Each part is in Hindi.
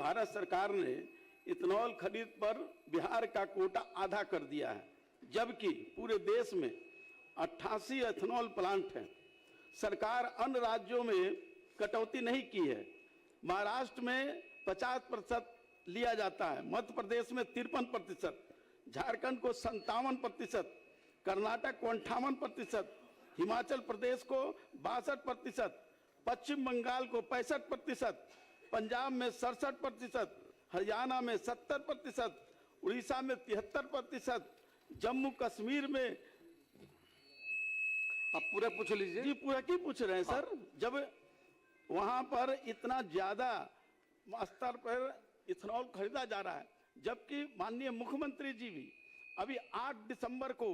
भारत सरकार ने इथेनॉल खरीद पर बिहार का कोटा आधा कर दिया है, जबकि पूरे देश में 88 इथेनॉल प्लांट हैं। सरकार अन्य राज्यों में कटौती नहीं की है। महाराष्ट्र में 50% लिया जाता है, मध्य प्रदेश में 53%, झारखंड को 57%, कर्नाटक को 58%, हिमाचल प्रदेश को 62%, पश्चिम बंगाल को 65%, पंजाब में 67%, हरियाणा में 70%, उड़ीसा में 73%, जम्मू कश्मीर में। आप पूरा पूछ लीजिए। जी पूरा क्यों पूछ रहे हैं सर? जब वहां पर इतना ज्यादा स्तर पर इथेनॉल खरीदा जा रहा है, जबकि माननीय मुख्यमंत्री जी भी अभी 8 दिसंबर को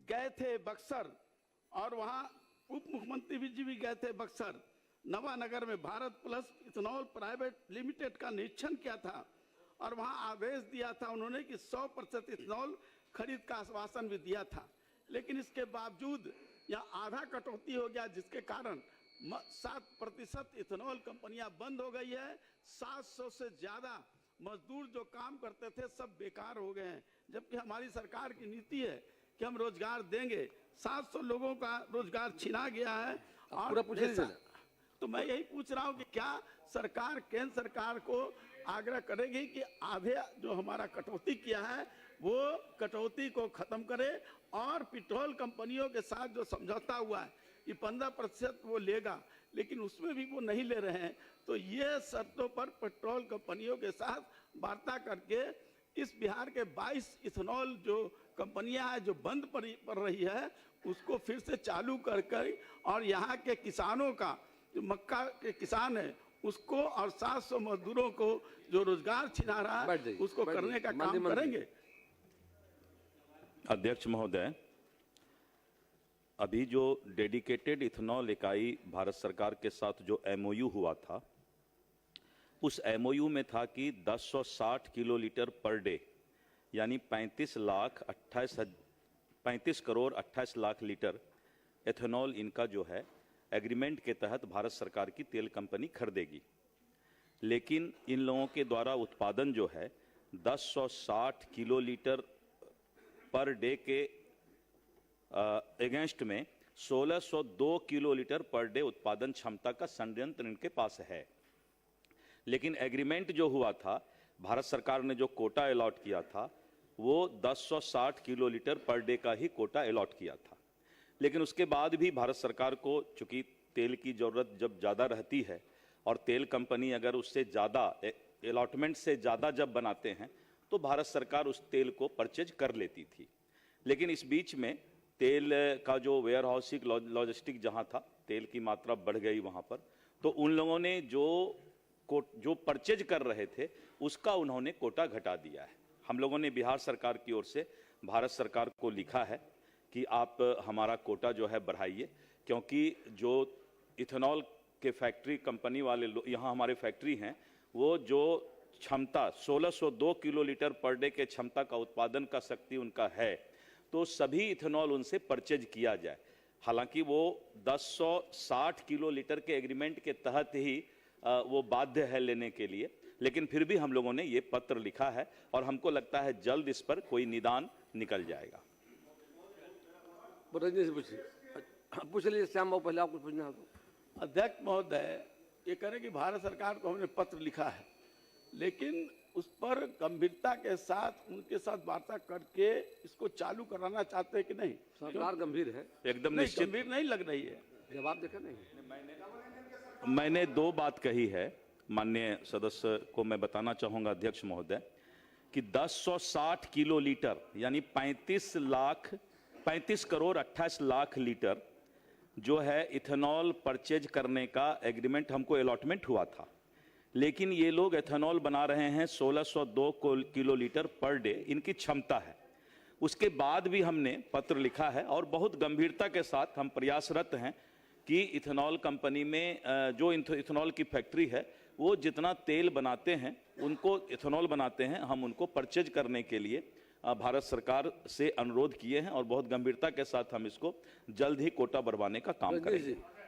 गए थे बक्सर, और वहां उप मुख्यमंत्री जी भी गए थे बक्सर। नवानगर में Bharat plus ethanol private limited का निरीक्षण किया था और वहां आदेश दिया था उन्होंने कि 100% इथेनॉल खरीद का आश्वासन भी दिया था। लेकिन इसके बावजूद यहाँ आधा कटौती हो गया, जिसके कारण 7% इथेनॉल कंपनियां बंद हो गई है। 700 से ज्यादा मजदूर जो काम करते थे सब बेकार हो गए हैं, जबकि हमारी सरकार की नीति है कि हम रोजगार देंगे। 700 लोगों का रोजगार छीना गया है। और तो मैं यही पूछ रहा हूं कि क्या सरकार केंद्र सरकार को आग्रह करेगी कि आधे जो हमारा कटौती किया है वो कटौती को खत्म करे, और पेट्रोल कंपनियों के साथ जो समझौता हुआ है कि 15% वो लेगा, लेकिन उसमें भी वो नहीं ले रहे हैं। तो ये शर्तों पर पेट्रोल कंपनियों के साथ वार्ता करके इस बिहार के 22 इथेनॉल जो कंपनियां हैं जो बंद पड़ रही है उसको फिर से चालू कर और यहाँ के किसानों का जो मक्का के किसान है उसको और 700 मजदूरों को जो रोजगार छिना रहा है उसको करने का काम करेंगे। अध्यक्ष महोदय, अभी जो डेडिकेटेड इथेनॉल इकाई भारत सरकार के साथ जो एमओयू हुआ था, उस एमओयू में था कि 1060 किलोलीटर पर डे यानी 35 करोड़ 28 लाख लीटर एथेनॉल इनका जो है एग्रीमेंट के तहत भारत सरकार की तेल कंपनी खरीदेगी। लेकिन इन लोगों के द्वारा उत्पादन जो है 1060 किलोलीटर पर डे के अगेंस्ट में 1602 किलोलीटर पर डे उत्पादन क्षमता का संयंत्र इनके पास है। लेकिन एग्रीमेंट जो हुआ था, भारत सरकार ने जो कोटा अलॉट किया था वो 1060 किलोलीटर पर डे का ही कोटा अलॉट किया था। लेकिन उसके बाद भी भारत सरकार को चूंकि तेल की जरूरत जब ज़्यादा रहती है और तेल कंपनी अगर उससे ज़्यादा अलॉटमेंट से ज़्यादा जब बनाते हैं तो भारत सरकार उस तेल को परचेज कर लेती थी। लेकिन इस बीच में तेल का जो वेयर हाउसिंग लॉजिस्टिक जहाँ था, तेल की मात्रा बढ़ गई वहाँ पर, तो उन लोगों ने जो परचेज कर रहे थे उसका उन्होंने कोटा घटा दिया है। हम लोगों ने बिहार सरकार की ओर से भारत सरकार को लिखा है कि आप हमारा कोटा जो है बढ़ाइए, क्योंकि जो इथेनॉल के फैक्ट्री कंपनी वाले यहाँ हमारे फैक्ट्री हैं, वो जो क्षमता 1602 किलोलीटर पर डे के क्षमता का उत्पादन का शक्ति उनका है, तो सभी इथेनॉल उनसे परचेज किया जाए। हालांकि वो 1060 किलोलीटर के एग्रीमेंट के तहत ही वो बाध्य है लेने के लिए, लेकिन फिर भी हम लोगों ने ये पत्र लिखा है और हमको लगता है जल्द इस पर कोई निदान निकल जाएगा। पूछ लीजिए श्याम बाबू, पहले आपको पूछना है। अध्यक्ष महोदय, ये करें कि भारत सरकार को हमने पत्र लिखा है, लेकिन उस पर गंभीरता के साथ उनके साथ वार्ता करके इसको चालू कराना चाहते हैं कि नहीं? सरकार गंभीर है, एकदम निश्चित गंभीर नहीं लग रही है। जवाब देखा नहीं। मैंने दो बात कही है, माननीय सदस्य को मैं बताना चाहूंगा अध्यक्ष महोदय कि 1060 किलोलीटर यानी 35 करोड़ 28 लाख लीटर जो है इथेनॉल परचेज करने का एग्रीमेंट हमको अलॉटमेंट हुआ था। लेकिन ये लोग एथेनॉल बना रहे हैं 1602 किलोलीटर पर डे, इनकी क्षमता है। उसके बाद भी हमने पत्र लिखा है और बहुत गंभीरता के साथ हम प्रयासरत हैं कि इथेनॉल कंपनी में जो इथेनॉल की फैक्ट्री है वो जितना तेल बनाते हैं, उनको इथेनॉल बनाते हैं, हम उनको परचेज करने के लिए भारत सरकार से अनुरोध किए हैं और बहुत गंभीरता के साथ हम इसको जल्द ही कोटा बढ़वाने का काम करेंगे।